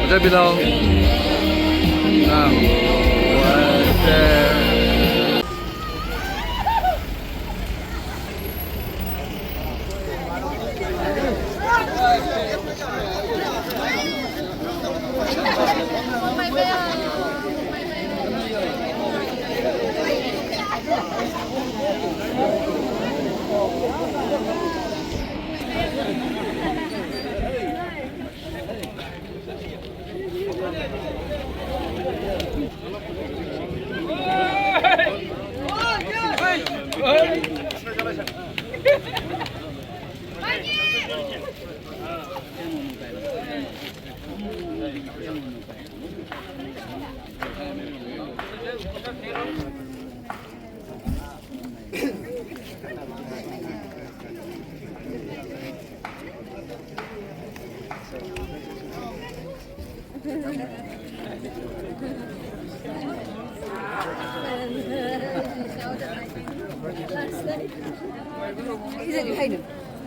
어차피 나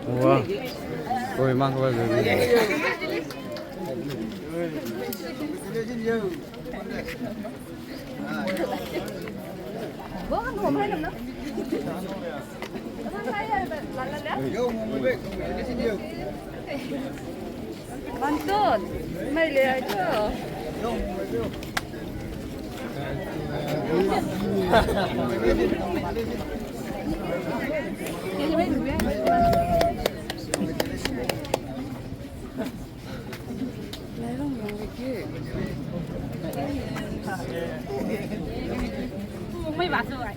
우와, 거의 많고 가지고. Bố ăn hùm hay nó? Bantut, may lihat tu. May baso ay.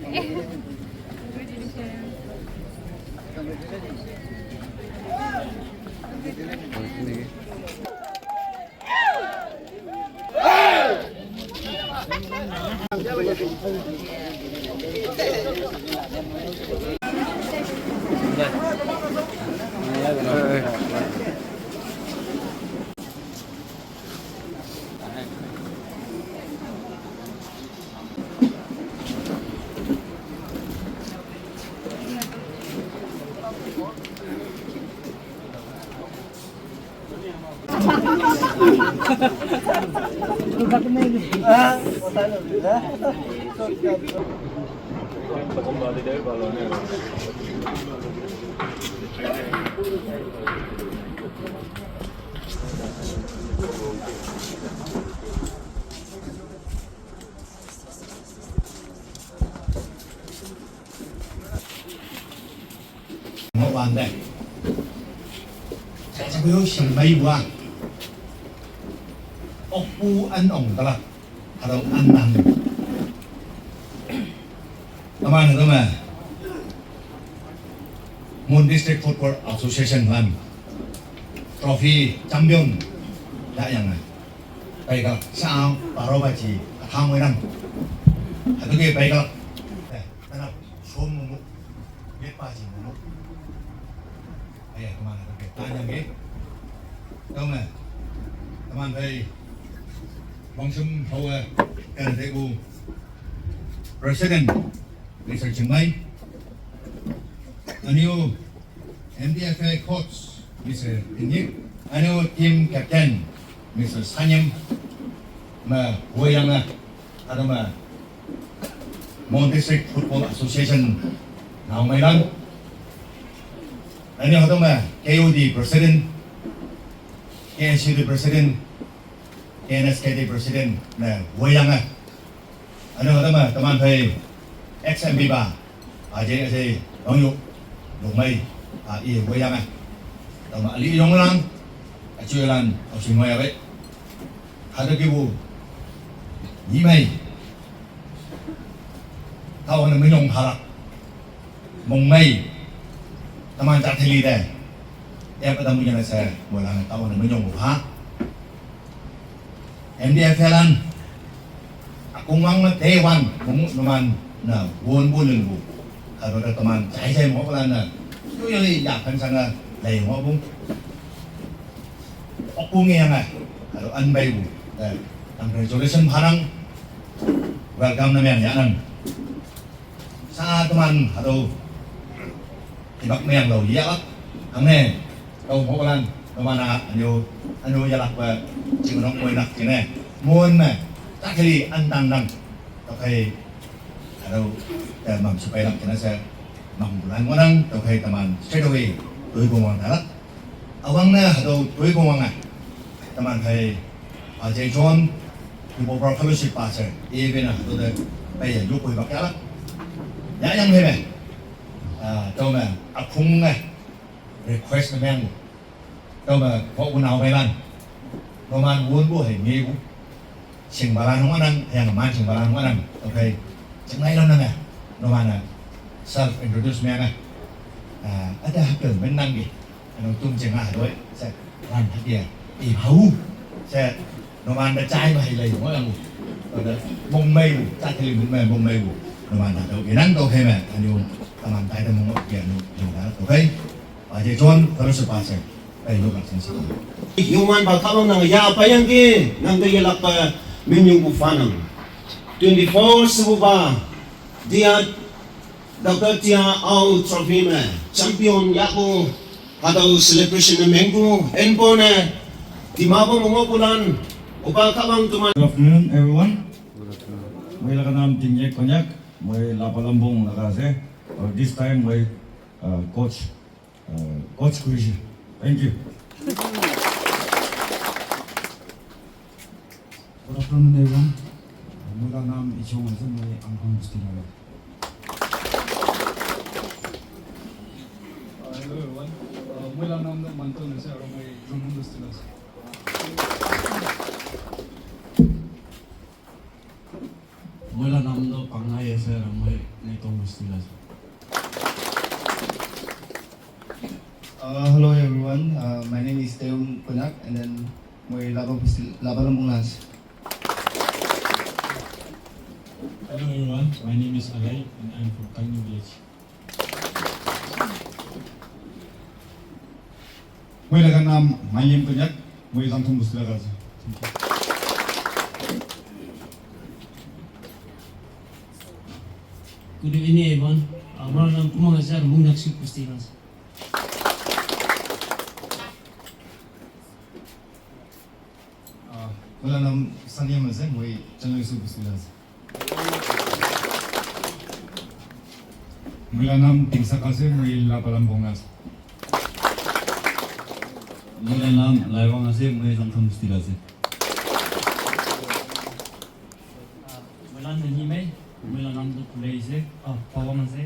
Hoàn đây sẽ có sừng bay qua Oppu ăn ổng ta là atau ăn nang teman teman Mon District Football Association kan trophy champion đã yang này bay gặp sao baru baca thang với năm itu ke bay gặp karena som mu biết ba gì mu ayah kemana tu tanya ke tahu nggak teman thầy Bang Sum Hawa KNTU President Mr. Cheng Mai, a new MDFA coach Mr. Inyik, a new team captain Mr. Sanyam, mà Wayang ada mà Mon District Football Association nào mấy lần, anh em mà KOD President, KNCD President, KNSKD President là Wayang anh em mà teman thầy XMB3 AJC Dong Yu Dong Mai I Wayang teman Ali Yong Lang chưa lần học sinh ngoài vậy hai đứa kia bu nhí mày tao là mấy nhông hà mông mày tao mang chặt theli đây em ở đâu bây giờ là xe buổi là tao là mấy nhông của phá em đi em phe lan cũng mong thế quan cũng teman là buồn buồn lưng bu kalau ada teman saya mau pelan lah itu yang yakin sana lầy mau bung Oppu nghe này, kalau anh bay bu, congratulations Parang, welcome na men ya nang. teman atau tibak meng lo ya lah angne tau mo lan no mana anu ya lah ba ching no moi nak kene mon ma ta kali antang dang to kai atau mam supaya nak kena saya mam bulan orang to kai teman straight away doi gowang dah awang na atau doi gowang ah teman kai Jay John thì bộ phận fellowship pastor even là tôi đây bây giờ giúp người bác lá giá nhân thế này cho mà khung này request men cho mà có quân nào về lan nó mang muốn của hình như cũng chừng bà lan không ăn hay là mang chừng bà lan không ăn ok chẳng này đâu nè nó mang là self introduce men này ada hấp dẫn bên năng gì nó tung chừng à thôi sẽ làm thật địa tìm hấu sẽ nó mang đã trai mà hay là mỗi lần mông mây trai thì mình mềm mông mây nó mang đặt đầu cái nắng đâu hay mà anh yêu ta mang tay ta mông một kiện dùng đó ok và chỉ chọn có sự ba sẽ đây lúc làm sinh Human ba kamang nang ya pa yang ki nang de yalak pa minyong bufanang 24 suba dia Dr. Tia Au Trophy me champion yako atau celebration na mengu enpo na di mabo mo pulan upang kamang tuman. Good afternoon, everyone. May lakanam tingye konyak, may lapalambong lakase. This time may coach Krish. Thank you. Good afternoon, everyone. मेरा नाम इचोंग है, मैं uncle Steiner है. Hello everyone. मेरा नाम मंतन है और मैं जुनून स्टीनर है. मेरा नाम तो पंगाई है सर, मैं नेटोंग स्टीनर है. Hello everyone, my name is Teung Punak and then मैं Labalambong Las. Hello everyone, my name is Alay and I'm from Kainu Village. May lakanam mayim konyak, may langtung bus lakase. Good evening everyone. Our name Kumang Azhar Mungnakshu Pustinas. मेरा नाम सनियम है, मैं चंद्रशेखर पुस्तिलास. May naam Tingsakase, may lapalambong las. मेरा नाम लाइवांग है, मैं langtung Pustilas है. मेरा नाम नीमे, मेरा नाम तो पुलेई से, पावांग से.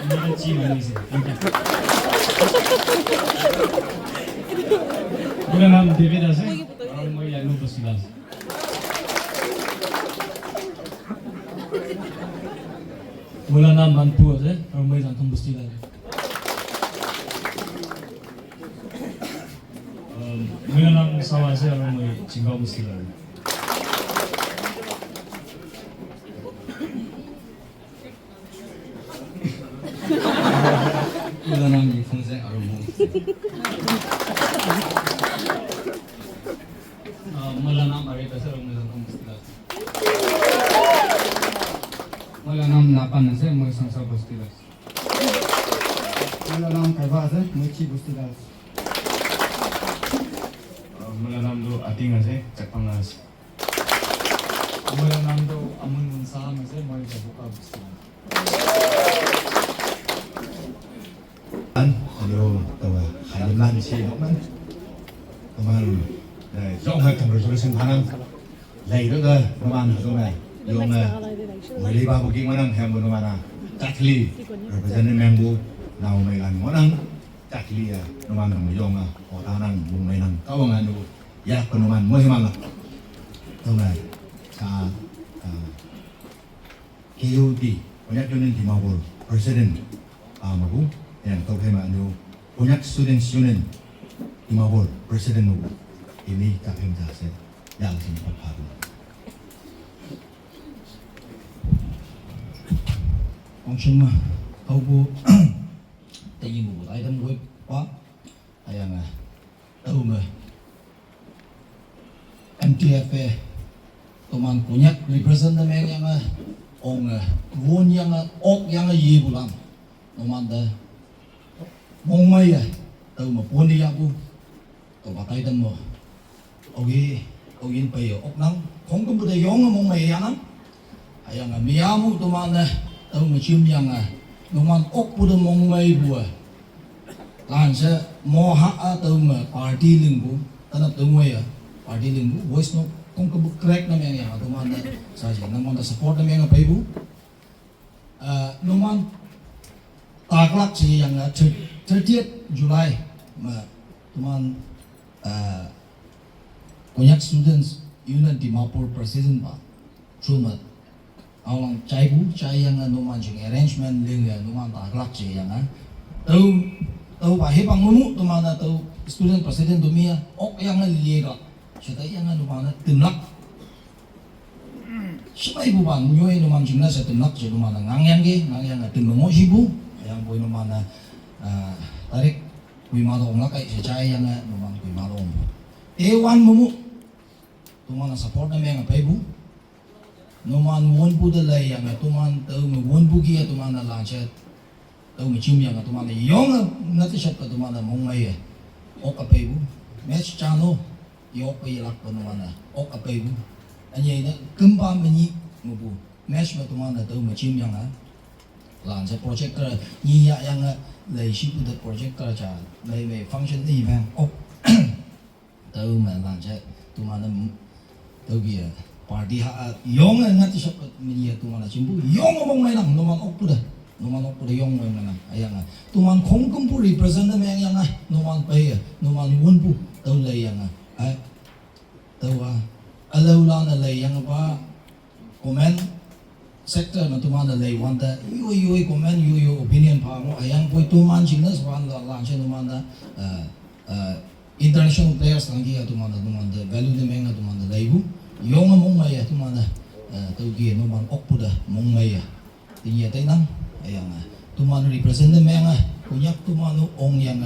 मेरा चीन से. मेरा नाम देवेदास है और मैं यानू पुस्तिलास. मेरा नाम मनपू है और मैं langtung Pustilas है. मेरा नाम सावास है और मैं चिंगाव पुस्तिलास है. मेरा नाम यीफंग से और मैं मेरा नाम अरेता है और मैं langtung Pustilas. मेरा नाम नापान है, मैं संसार बस्तीलास. मेरा नाम कैबा है, मैं ची पुस्तिलास. May naam do ating ase, chakpangas. मेरा नाम तो अमन मुंसाहा में से मैं जबुका बस्तीलास. Ayo tawa hayam lan si man teman dong hai kam resolution hanan lai đó cơ teman chỗ này yung người li ba booking manang hem no mana takli representative member nào mai lan manang takli ya no mana yung o ta nang bung mai nang ka wang anu ya ko no man mo himal chỗ này sa KUT banyak jonin di mabul president mabu yang kau kena anu banyak student di mabul president nu ini tak hemda se yang sini paparu. Ông Xuân mà, câu bu, tại vì mù tại đâm quê quá, hay là đâu mà MTF teman punya represent the man yang ong won yang ok yang ye bulan teman dah mong mai ya tau mà pun đi yang bu tau pakai dem mo ogi ogin pai ok nang không có bude yong mong mai ya nang ayang miamu teman dah tau mà chim yang teman ok bude mong mai bu lan se mo ha tau mà party ling bu tanap tau mai ya party ling bu voice no không có bức crack na mga yang tuman sa siya naman ta support na mga paibu naman taklak siya yang 30th July ma tuman Konyak Students Union Dimapur President ba trumat awang chai yang naman siya arrangement ling naman taklak siya yang tau ba hebang mumu tuman tau student president dumia ok yang liega siya yang naman tinlak siya ibu bang nyoy naman jingna sa tinlak siya naman ngangyang tinlungo sibu yang boy naman tarik kuy malong lakay siya chay yang naman kuy malong ewan mo tuman support na mga paibu naman won po dalay yang tuman tau won po kiya tuman na lang siya tau chim yang tuman yung natisap ka tuman mong may o kapaibu match channel yok pa ilak pa naman ok apay bu anyay na kumpa mani mo bu mesh ba tuman na tau machim yang lan sa projector niya yang lay shi bu the projector cha may function ni ba ok tau ma lan sa tuman na tau gi party ha yong nga ti shop ni tuman na chimbu yong mong may lang naman ok pu da naman ok pu da yong nga na ayang tuman khong kum pu represent na yang naman pay naman won pu tau lay yang tau alaw lang na lay yang pa comment sector na tuman na lay wanta yu comment yu opinion pa mo ayang po tuman chingnas wan la lang siya tuman na international players lang kiya tuman na value na mga tuman na lay bu yung mong maya tuman na tau kiya naman okpuda mong maya tinya tay nang ayang tuman represent na mga kunyak tuman ong yang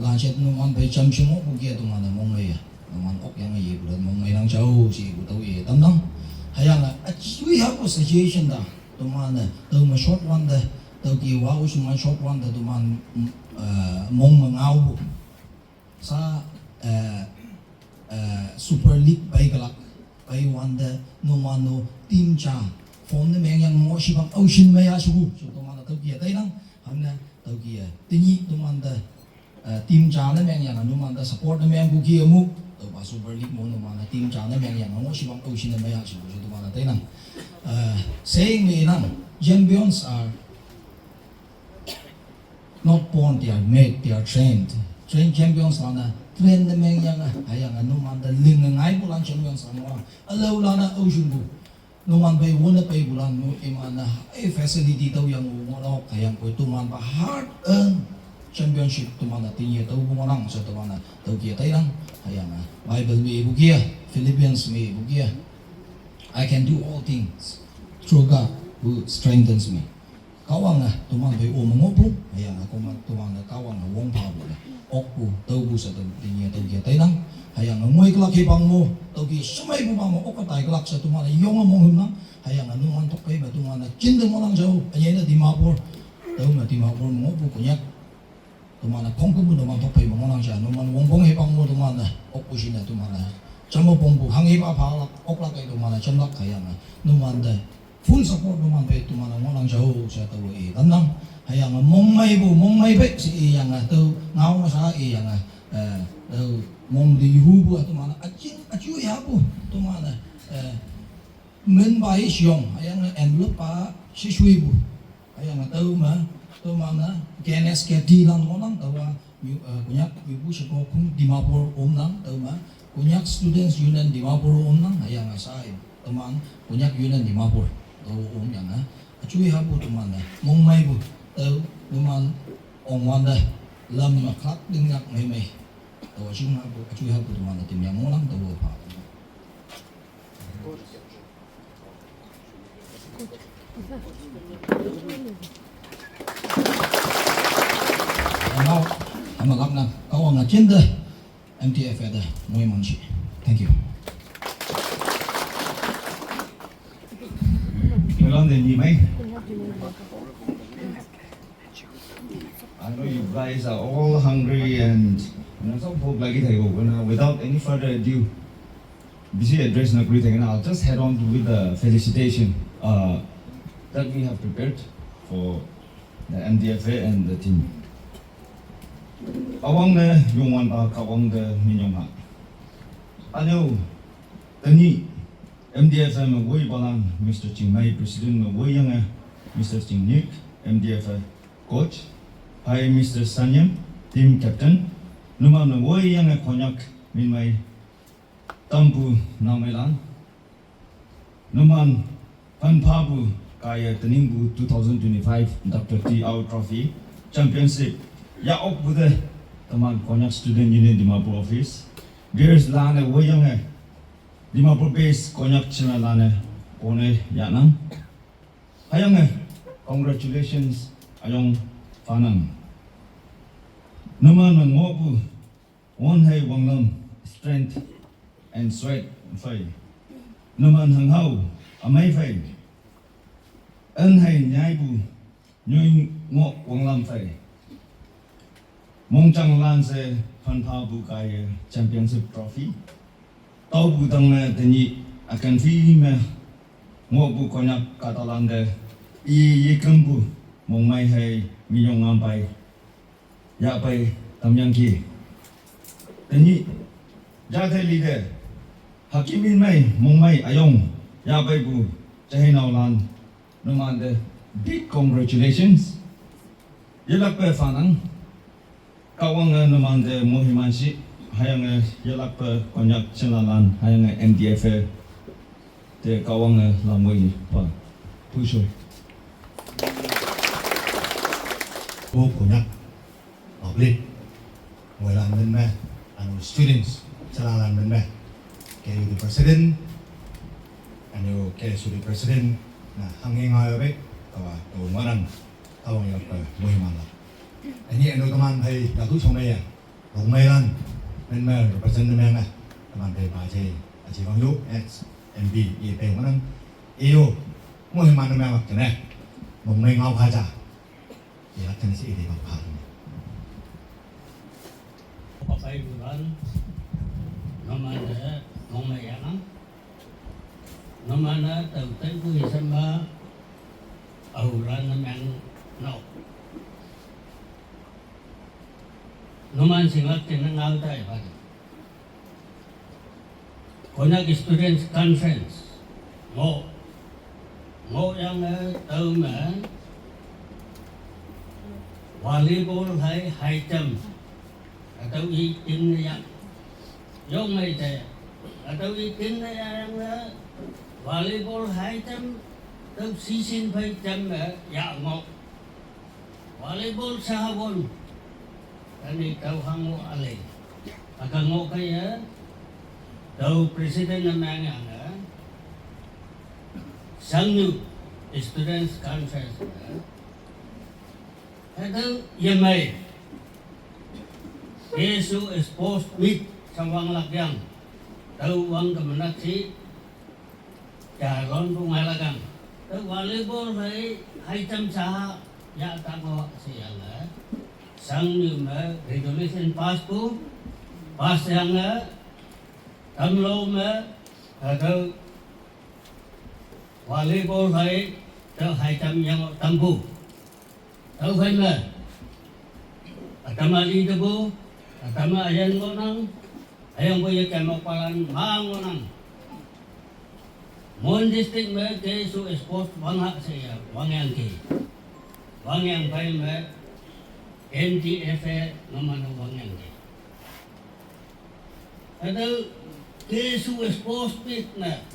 lang siya tuman pa champion mo kiya tuman na mong maya naman ok yang ye bulan mong may nang jauh si bu tau ye tam nang hayang we have a situation da tuman tau ma short one da tau ki wow suma short one da tuman mong mangaw bu sa super league bai galak bai one da no man no team cha form na meng yang mo si bang ocean maya su so tuman tau ki tai nang hamna tau ki tinyi tuman da team cha na meng yang no man da support na meng bu ki amu tau super league mo naman na team cha na meng yang mo si bang ocean na maya su so tuman tai nang saying me nang champions are not born, they are made, they are trained champions lang na train na meng yang hayang naman da ling na ngay bulan champions lang mo alaw lang na ocean bu naman bay wala pay bulan mo iman na facility daw yang mo hayang po tuman pa hard earned championship tuman na tinya tau bumanang sa tuman na tau kia tay lang hayang Bible may ibu kia Philippians may ibu kia I can do all things through God who strengthens me kawang tuman bay umangopo hayang tuman na kawang wong pa bu okpu tau bu sa tinya tau kia tay lang hayang ngoy klak hibang mo tau kia sumay bu bang mo okatay klak sa tuman na yung among himang hayang numan tokay ba tuman na kinda mo lang jauh anyay na Dimapur tau na Dimapur mo po kunyak tuman na kong kubo naman tokay mo lang siya naman wongbong hibang mo tuman na okusin na tuman na chamo pongbu hangi pa palak oklak kay tuman na chamlak kaya na naman da full support naman pa tuman na mo lang siya sa tao tanang haya nga mong may pe si iyang tao ngaw sa iyang tao mong di hubo tuman na atyu yapo tuman na men ba isyong haya nga envelope pa si shuibo haya nga tao ma tuman na KNS KD lang mo lang tawa kunyak ibu siya ko kung Dimapur lang tawa kunyak students union Dimapur lang hayang asay tuman kunyak union Dimapur tawa yang acuy hapo tuman na mong may bu tawa tuman ong wanda lam maklak dingak may tawa siyang hapo acuy hapo tuman na timyang mo lang tawa pa now I'm a lắc nè câu ông là trên đây MTF ở đây mỗi mong chị thank you Mulan de ni mai. I know you guys are all hungry and some folk lagi thầy without any further ado, busy address na kuri thầy I'll just head on with the felicitation that we have prepared for the MDFA and the team. Awang na yung wan pa kawang the minyong ha. Ano, tani MDFA magway balang Mr. Ching Mai, President magway yang Mr. Ching Nick, MDFA coach. Hi Mr. Sanyam, team captain. Numan magway yang konyak min may tampu namelan. Numan panpabu kaya teningbu 2025 Dr. T. Au Trophy Championship. Ya op bude teman konyak student union Dimapur office. Girls lane woyang Dimapur base konyak china lane kone yanang. Hayang congratulations ayong fanang. Naman ngobu one hai wanglam strength and sweat fai. Naman hanghau amai fai. Ân hay nhai bu nhoi ngok wanglam fai. Mong chang lan se phan pha bu kai championship trophy. Tau bu dang na tani akan fi me ngok bu konyak katalan de i kang bu mong mai hai mi yong am pai. Ya pai tam yang ki. Tani ja thai li de hakimin mai mong mai ayong ya pai bu chai nau lan. Naman de big congratulations. Yelak pe fanang. Kawang naman de mohimansi hayang yelak pe konyak chinalan hayang MDFA de kawang lamoy pa puso. Cô konyak public ngồi làm bên mẹ and students chinalan bên mẹ. Kaya the president and you kaya the president na hanging ayobe kawa to marang kawang yelak pe mohimanla. Anh em tôi teman hay đã tu trong đây à, đồng mây lan nên mà represent nên à, teman hay bà chị Bang Yu, MB, EP mà năng yêu, mua hình mà nên mà cái này, đồng mây ngao khai trả, thì là chân sĩ thì bằng phẳng. Papai bulan, namanya Momayana, namanya tahu tahu sama auran namanya nau. Naman singat kinangal tayo pa. Konyak Students Conference. Ngo yang tahu ma volleyball hay high jump. Atau itin yang yung may tayo. Atau itin yang volleyball high jump. Atau sisin high jump ya ngo. Volleyball sahabon. Ani kau hangu ale, akan ngok kaya, kau presiden namanya anga, Sangyu Students Conference, ada yamai, Yesu expose meet sawang lakyang, kau wang kemenak si, jalan pungalagang, kau volleyball hai jam sah, ya tak bawa si anga. Sang như mà regulation pass po pass yang tam lo mà cái volleyball phải tới 200 yang tampu tau phải mà atama di debu atama ayan ngonang ayang boya kemo palan mangonang mon district mà cái su sport wang hak saya wang yang phải mà MDFA naman ang wangyang di. Ada kesu expose pit na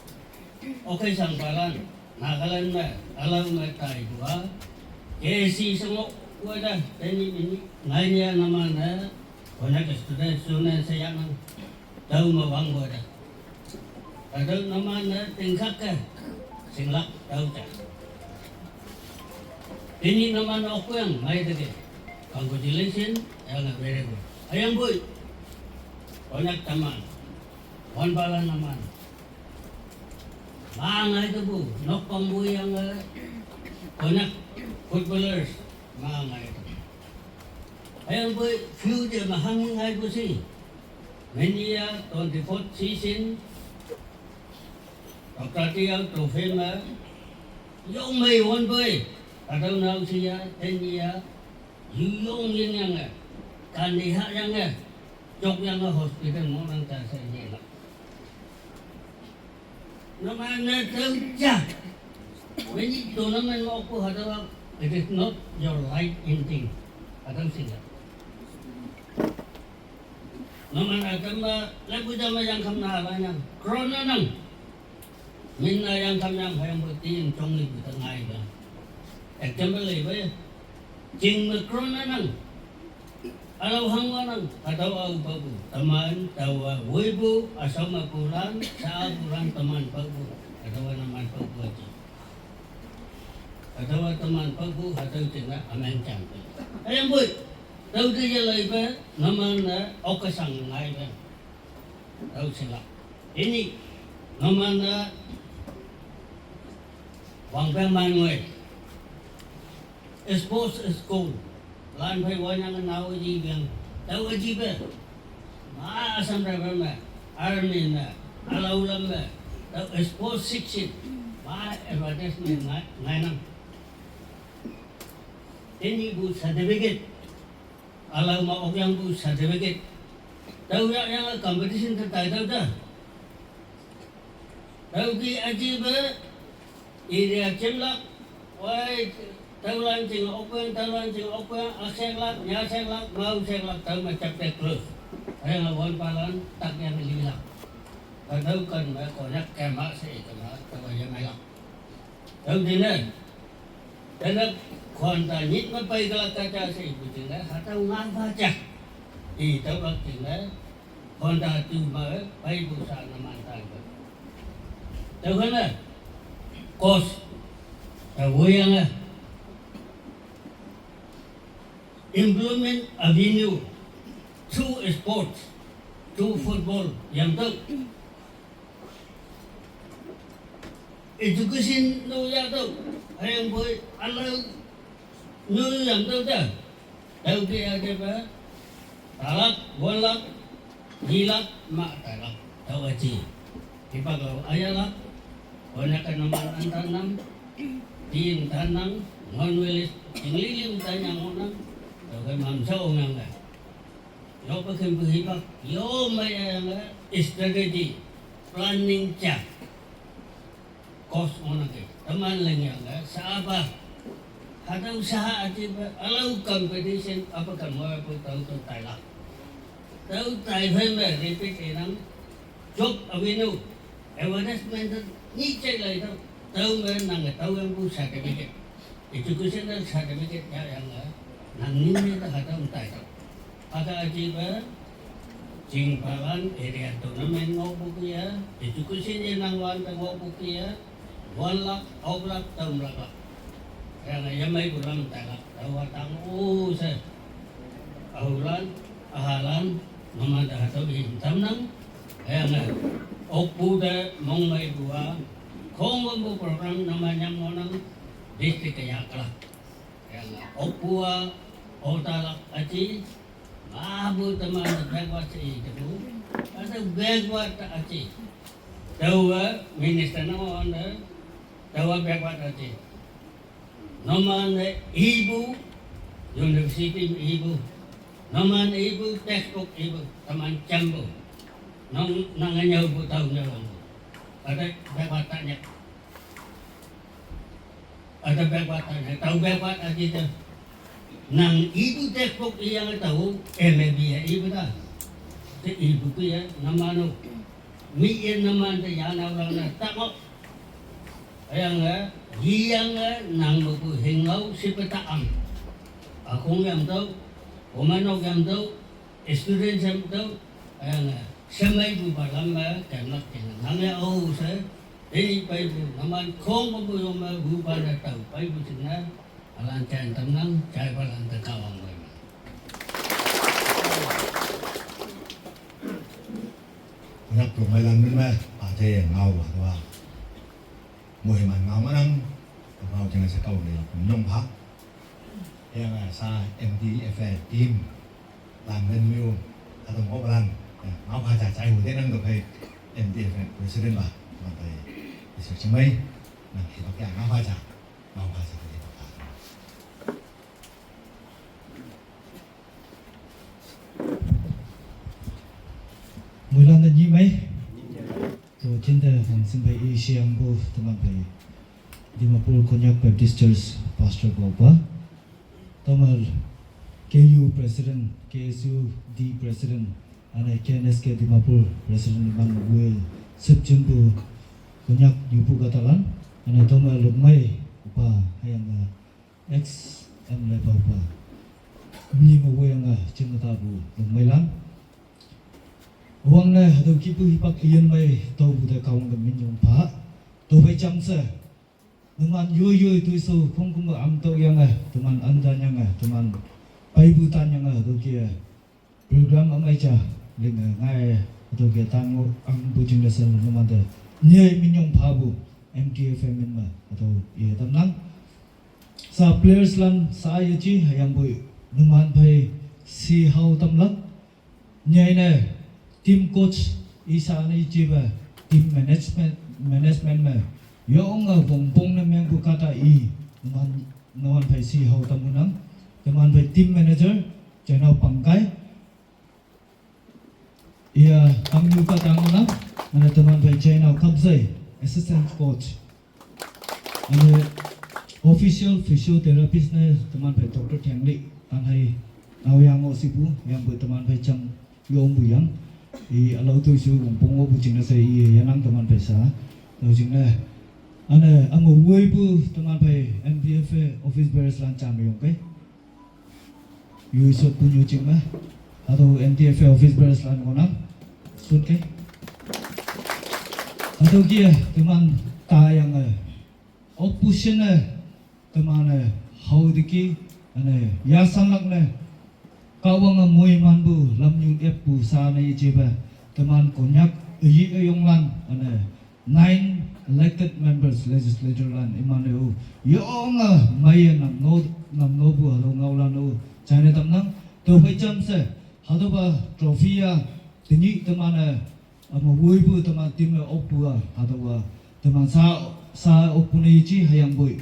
okay sang palan nakalan na alam na tayo dua kesi sangok wala ini nganya naman na konyak student saya nang tahu mawang wala ada naman na tingkak ka singlak tahu ta ini naman ako yang may dagi. Congratulations, yang very good. Ayang boy, banyak teman, wan balan naman. ba ngày tu bu nok pambui yang banyak footballers ba ngày ayang boy future mahangin ay po si Mania 24th season Pagkatiyaw trophy ma yung may one boy atau nau siya 10 year yung yang kaniha yang chok yang hospital mo nang ta sa inyo naman na tawja when you tournament mo po hadaw it is not your right ending atau siya naman akan lagu jama yang kamna yang corona nang minna yang kamyang hayang butin trong ni butangai ba example ba jing corona nang alaw hangwa nang ataw au babu taman tawa wibu asama puran sa puran taman babu atawa naman babu aja atawa taman babu ataw tina amen champe ayang boy tahu dia lagi ba naman na okasang ngai ba tahu sila ini naman na wang pengman ngoi sports school lan phai wanyang nau ji biang tahu ji ba ma asam driver ma army ma alaulam ma tahu sports section ma advertisement ngai nang ini bu certificate alau ma ok yang bu certificate tahu yang competition tertai tahu dah tahu ki aji ba area chimlak wai tahu lancing open aselak nyaselak mau selak tahu macam terus ayang lawan palan tak yang lilak tahu kan ma konyak kemak se kemak tahu yang melak tahu dina dan kon ta nyit ma pai galak kaca se ibu dina hatau ngan baca tahu lak dina kon ta tu ma pai busa naman tahu tahu kan kos tahu yang employment avenue through sports through football yang tu education tu yang tu ayang boy alau nu yang tu dah tahu dia ada apa talak bolak gilak mak talak tahu aji kalau ayah lah banyak nama tanam, tin tanam, ngonwelis, inglilim tanyang onang, tahu mamsau yang lah. Yo pakai berhibak, yo mayang strategi, planning cak, kos onang ke, teman lengang lah, sahabat, ada usaha aja, alau competition apa kan mau apa tahu tu Thailand, tahu Thailand lah, repeat enam, job avenue, advertisement ni cek lagi tahu mana tahu yang bu certificate education dan certificate yang nang ni tak ada untai tahu ada aja jingpalan area tournament ngau buku ya education yang nang wan ngau buku ya 1 lakh 2 lakh tahun lakh yang mai bulan tak tahu tang se ahulan ahalan nama dah tahu hitam nang yang Opu dah mengai dua, konggu program namanya monang distrik Kayaklah. Yang Opu otalak aci, mahu teman backward itu, ada backward aci. Tahu minister nama anda, tahu backward aci. Nama ibu, university ibu, nama ibu textbook ibu, teman cambu. Nanganya ibu tahu nyawa, ada babatannya, tahu babat aja tu. Nang ibu textbook yang tahu, MBA ibu dah, ibu tu ya nama no, mian nama tu yang orang tak mau, yang nang buku hingau siapa aku yang tahu, pemanok yang tahu, student yang tahu, semai bu balam kenak kenak, nangya oh saya, ini pai bu, naman kong bu yang bu pada tahu, pai bu cina, alan cai tenang, cai balan terkawang bu. Nak rumah lan ni mah, ada yang ngau lah, mùi mà ngào mà năng vào chẳng là sẽ cầu để cùng nhông phá em là sa MTF team làm nên miêu ta đồng góp lần máu pha trả chạy hồi thế năng được hay MTF president là mà thầy sự chứng minh là thì nó cả máu pha trả thì nó cả mùi lần là gì mấy tôi trên đây hàng sinh bay Asia Ambo teman bay Dimapur Konyak Baptist Church Pastor Gopa teman KU President KSU D President ane KNSK Dimapur President Man Will September Konyak Yupu Katalan ane teman lumai upa hayang ex level upa ni mau yang cina tabu lumai lang Wang na hadaw kipu hipak iyan may tau buda kawang gamin yung pa tau bay cham sa teman yoy tu so kong kong am tau yang teman anda yang teman bay butan yang hadaw kia program amai cha ling ngai hadaw kia tango ang bujing dasar teman de nyai min yung pa bu MTFM min ma hadaw iya tamnang sa players lan sa yachi hayang boy teman bay si hau tamlak nyai na team coach isa ni jiba team management me yong bong na meng bu kata I naman phai si hau tamunang teman phai team manager channel pangkai ia tamyu ka tangunang ana teman phai channel kabzai assistant coach ana official physiotherapist na teman phai Dr. Tiangli tanhai awyang osipu yang bu teman phai chang yong buyang I alau tu su bong bu jing na sai I yanang teman phai sa tu jing na ana ang wei bu teman phai MPF office bearers lan cham yong kai yu so pu nyu jing ma atau MTF office bearers lan ngonang sun kai atau kia teman ta yang opposition teman hau diki ana ya sanlak na kawang moy man bu lam nyu ep bu sa na jiba teman konyak yi ayong lan ana 9 elected members legislature lan imanu yong may nam no bu halo ngau lan no chane tamnang to phai cham se hado ba trophy ya tini teman ama woi bu teman tim op bu hado ba teman sa opuni ji hayang boy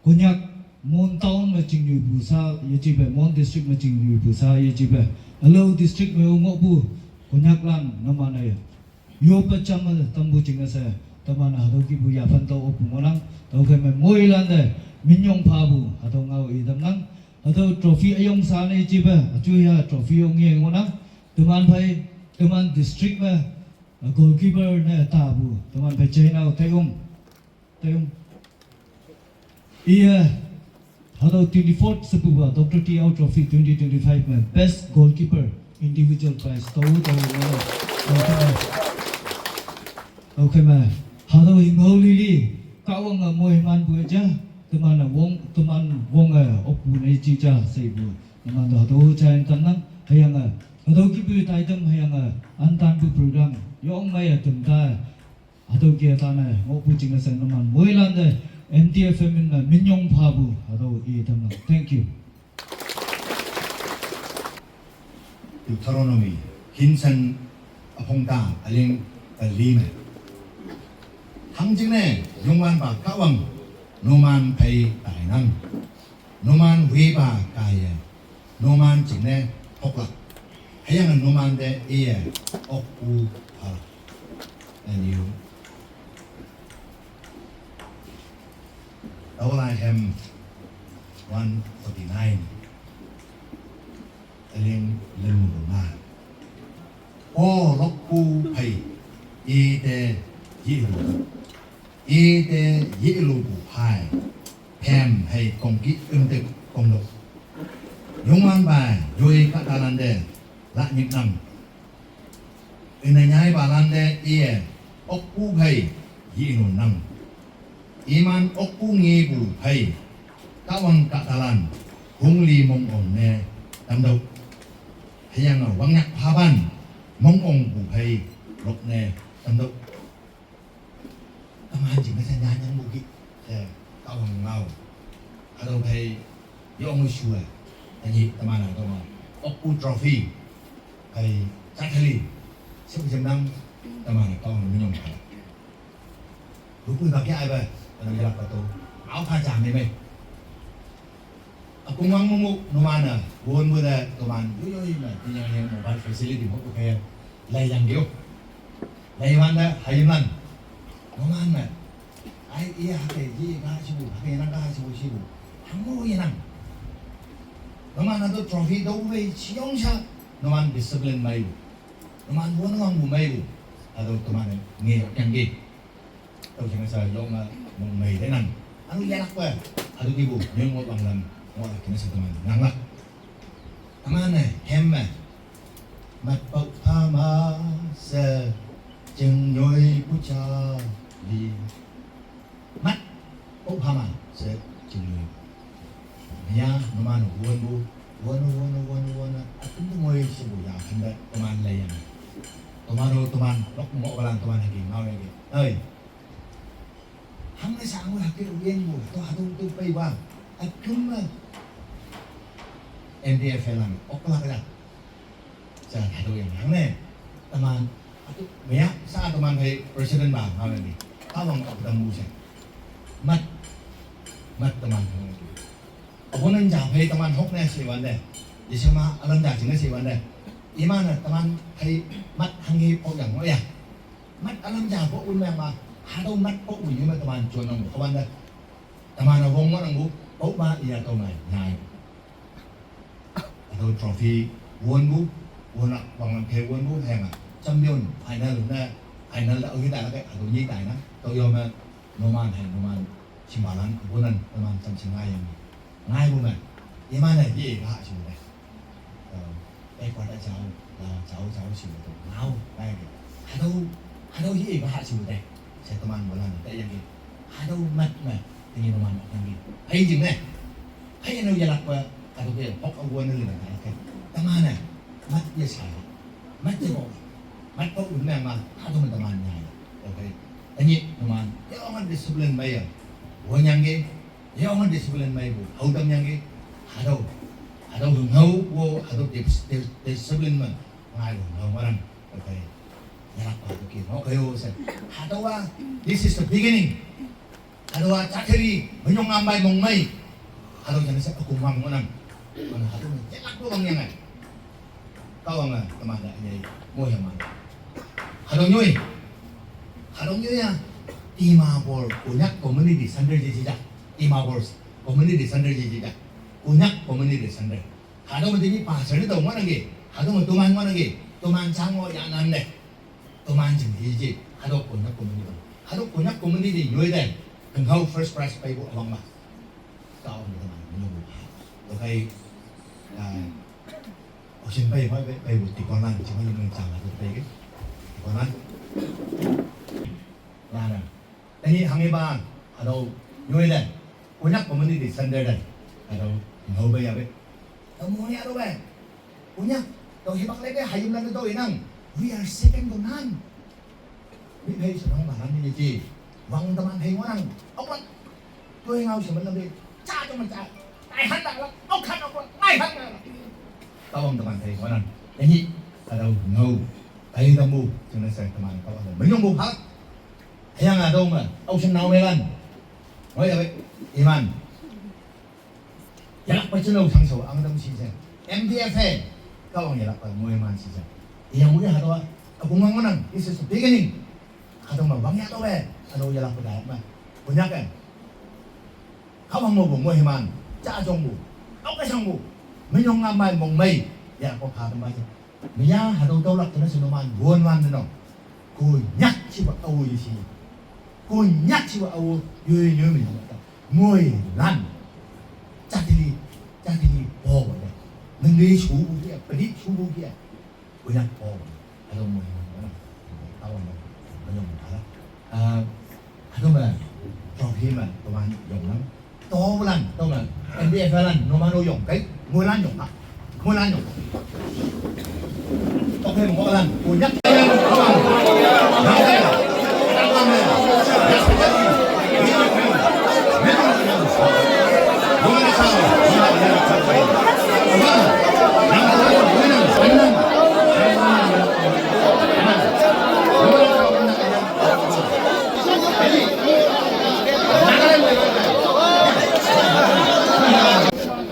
konyak Mon town ma ching yu bu sa ye be mon district ma ching yu bu sa ye be alo district me ngo bu konyak lan nama na yo pa cham tam bu ching sa tama na hado ki bu ya fan to op monang to ke me moi lan de min yong pha bu hado ngau I dam nang hado trophy ayong sa na ye be achu ya trophy ong ye ngonang teman phai teman district ma goalkeeper na ta bu teman phai chai na tayong iya Hado 24th September Dr. T. Out Trophy 2025 में Best Goalkeeper Individual Prize Okay mà hado ingol lili kawang moy man bu ja teman wong opu nei chi cha sei bu teman hado chain tanang hayang hado ki bu tai dam hayang antan bu program yong mai tumta hado kia ta na opu jing na san man moy lan de MTFM in Minyong Pabu hado I tamang thank you Deuteronomy Hinsan apongta aling alime hangjingne yongwan ba kawang noman pay tainang noman wi ba kaya noman jingne hokla hayang noman de iya oku ha and you all I am 149 aling lemuna o lokku pay ide yilu bu hai pem hay kongki umte konglo yongman ba yoi katalande la nyiknam inanyai balande ie okku pay yilu nang iman okku ngebu pay kawang katalan hungli mong on ne tamdo hayang wanyak paban mong on bu pay lok ne tamdo tamahan jing na sa nyan yang buki ต้องมาช่วยอันนี้ตมาหน่อยต้องมาอกูทรอฟี่ไอ้จักรลีซึ่งจำนำตมาหน่อยต้องไม่ยอมกันรู้ปืนกับแกไอ้ไปเราจะรับประตูเอาผ้าจามได้ไหมaku ngomong mu no mana bukan bude teman yo ini yang mobile facility mau pakai layang dia layang mana hayunan no mana ai iya hake ji ga sibu hake nang ga sibu hango yang no mana tu trophy do we siong sha no man discipline mai no man bukan orang bu mai bu atau teman nge yang ge tau jangan saya yo ma mong mai đấy nang anu ya nak apa adu ibu yang mau banglan Wah, kena satu teman. Nanglah. Teman ni, hem ni. Mat bau pama se jeng nyoi puja li. Mat bau pama se jeng nyoi. Ya, teman buan. Aku tu moi sebu ya, hendak teman layan. Teman, lok mau balang teman lagi, mau lagi. Oi. Hang ni sang aku hakir uyen bu, tu hadu tu pay bang. Aku mah MDF lang, okla kaya. Sa hado yang hang teman, aku banyak saat teman kay presiden bang, hal ini. Tawang aku temu siya. Mat teman. Aku nanti kay teman hok na siwan deh. Di sama alam dah jenis siwan deh. Imana teman kay mat hangi pok yang ya. Mat alam dah pok un memang hado mat pok un memang teman cuan nang kawan deh. Teman awong nang bu. Ốc ba iya tao mày nhai, tao trophy won nak bằng khe won bu hàng à, champion final là ở cái đại là cái ở cái đại đó, tao yom mà noman chim balan wonan noman chăm chim ngay bu mà, em mà này gì cả chịu đấy, đây qua đã cháu chịu được, nào đây, hai đâu gì cả chịu đấy, sẽ tao mang balan tại yang gì, hai đâu mất mà tingin naman ang gid. Ay jing na. Ay ano yalak pa kato kaya pok awan na rin na. Tama na. Mat yes ay. Mat mo. Mat po un na ato man taman niya. Okay. Ani naman. Yo man discipline ba ya? Wan yang ge. Yo man discipline ba yo? Haudam yang ge. Hado ngau wo hado discipline man. Ngai ngau marang. Okay. Yalak pa okay. Okay o sa. Hado wa. This is the beginning. Hado cakeri menyong ambai mong mai. Hado jangan saya aku mam ngonang. Mana hado jelak tu bang yang ai. Kau ang teman dah nyai mo yang mana. Hado nyoi ya. Timabol kunyak community sandal jejak. Timabol community sandal jejak. Kunyak community sandal. Hado mesti pasal ni tahu mana lagi. Hado mesti tuman mana lagi. Tuman cango yang nande. Tuman jejak. Hado kunyak community. Hado kunyak community nyoi dah. Hằng hậu first prize bay bộ vòng mà cao như thế này nhiều rồi hay ở trên bay mới bay bộ tỷ con lan chỉ có những người chàng là được bay cái tỷ con lan là nè đây như hàng ba ở đâu như đây cô nhắc của mình đi sân đây ở đâu hậu bay à vậy đâu mua nhà đâu vậy cô nhắc đâu hi bắc lấy cái hay lên cái tôi năng we are second to none biết hay sao không bản như gì vâng teman hay orang oklat tôi ngau sih benar deh cha cho mình cha ai hắn đã là oklat ai hắn đã tao teman hay orang ini ada ngau ai tamu jangan saya teman kau ada menyungguh hak yang ada mah au sen nau melan nói vậy iman yak pacino sang so ang dam si sen MDF kau ang yak pa mo iman si sen yang mo ya hado aku ngangonan this is the beginning hado mah bang ya to be ano yalang pedayat mah punya kan kau mau buat himan cha jong bu kau kesang bu menyong ngamai mong mei ya kau kah tempat tu mia hado tau lak kena senoman buan wan tu no ku nyak si buat au isi ku nyak si buat au yui mi ngoi lan cha tili po vậy mình đi chú bu kia pedit chú bu kia ku nyak po hado mo himan tao mo menyong dah Ano ba? Trophy man, tuman yung lang. To lan, to man. MDF lan, no man no yung cái, mua lan yung ha. Mua lan yung. Okay mo lan, kunyak. Hãy subscribe cho kênh Ghiền Mì Gõ để không bỏ lỡ những video hấp dẫn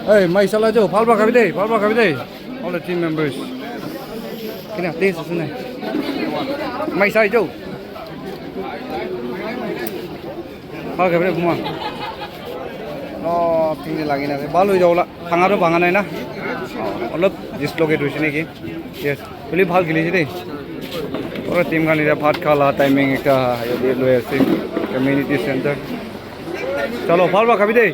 Hey, mai salah jo, palba kabide, all the team members. Kena taste sini. Mai sai jo. Palba kabide semua. Oh, tinggi lagi nih. Balu jauh lah. Tangan bangan nih na. Alap dislocate हुई थी कि. Yes. Beli भाग गिली थी. और टीम का निरा भाग खाला टाइमिंग का ये भी लो ऐसे कम्युनिटी सेंटर. चलो palba kabide.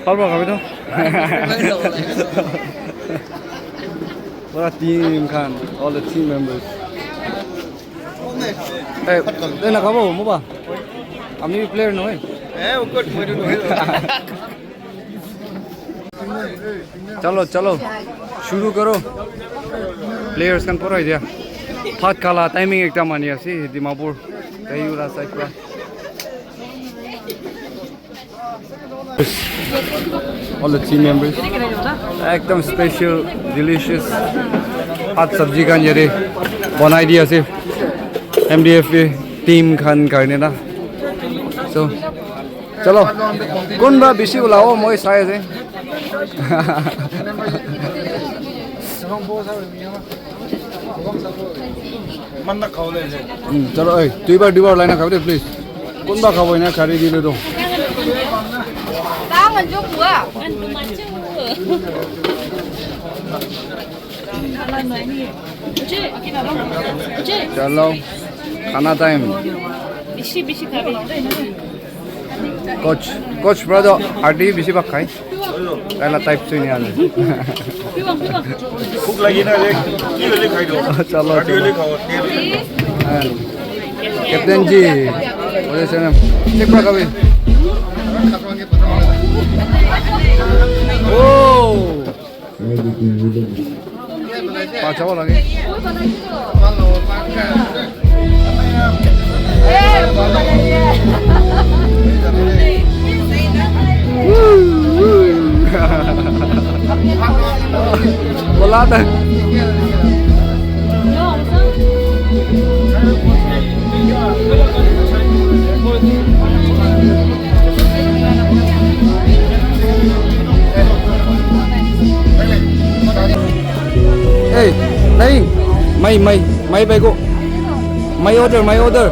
Palba kabide. What a team kan, all the team members. Eh, đây là kamu, mau ba? Kami player no eh? Ukut, mau dulu. चलो चलो शुरू करो players kan pura dia phat kala timing ekta mani ase dimapur kayura side pra all the team members ekdam special delicious hot sabji kan yare banai dia ase MDF team khan karne na so chalo kon ba bishi ulao moi sai ase चलो ए दुईबार लाइन खाऊ दे प्लीज कौन बा खाओ ना खारी दिले तो Tao mình chúc bữa. चलो खाना टाइम कोच ब्रदर आरडी बिसी बा खाई पहला टाइप से नहीं आने भूख लगी ना ले की ले खाई दो चलो ले खाओ कैप्टन जी बोले से ना चेक पर कभी ओ पाँच चावल लगे बोला था Hey, नहीं मैं बैगो my order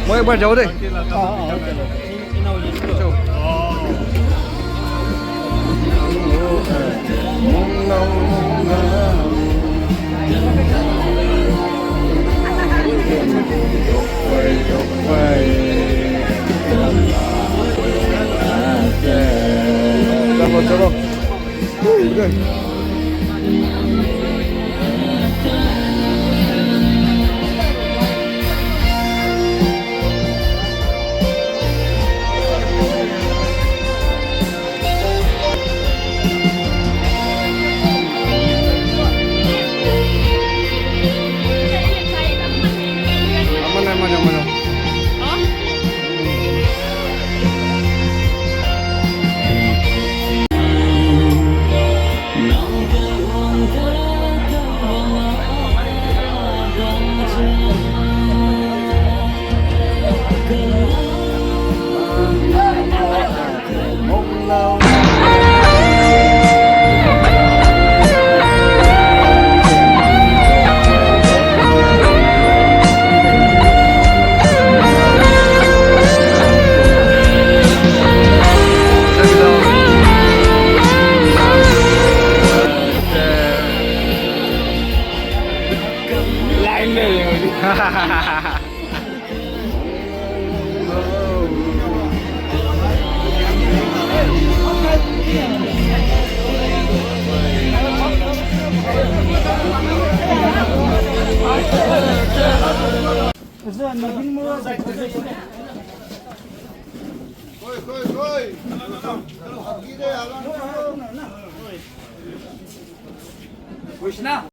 Mau एक बार जाओ दे चलो 보시나?